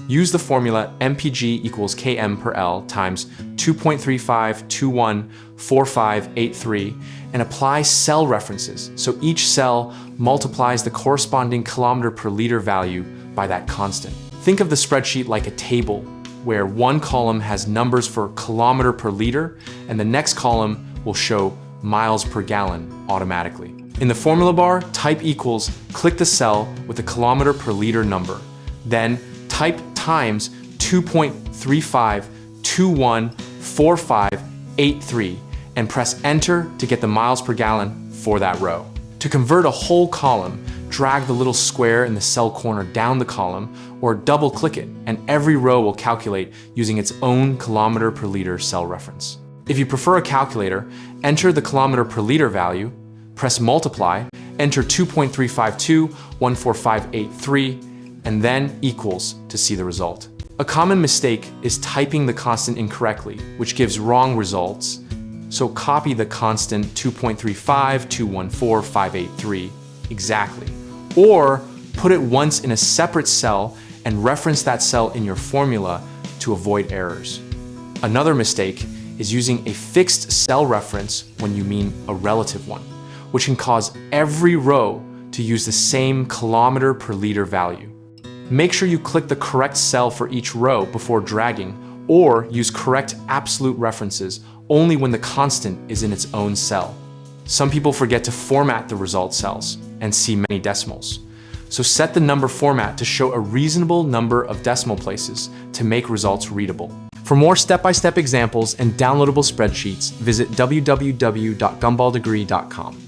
Use the formula MPG equals km per L times 2.35214583 and apply cell references, so each cell multiplies the corresponding kilometer per liter value by that constant. Think of the spreadsheet like a table, where one column has numbers for kilometer per liter, and the next column will show miles per gallon automatically. In the formula bar, type equals, click the cell with the kilometer per liter number. Then type times 2.35214583 and press enter to get the miles per gallon for that row. To convert a whole column, drag the little square in the cell corner down the column or double click it, and every row will calculate using its own kilometer per liter cell reference. If you prefer a calculator, enter the kilometer per liter value, press multiply, enter 2.352144583, and then equals to see the result. A common mistake is typing the constant incorrectly, which gives wrong results. So copy the constant 2.352144583 exactly, or put it once in a separate cell and reference that cell in your formula to avoid errors. Another mistake is using a fixed cell reference when you mean a relative one, which can cause every row to use the same kilometer per liter value. Make sure you click the correct cell for each row before dragging, or use correct absolute references only when the constant is in its own cell. Some people forget to format the result cells and see many decimals. So set the number format to show a reasonable number of decimal places to make results readable. For more step-by-step examples and downloadable spreadsheets, visit www.gumballdegree.com.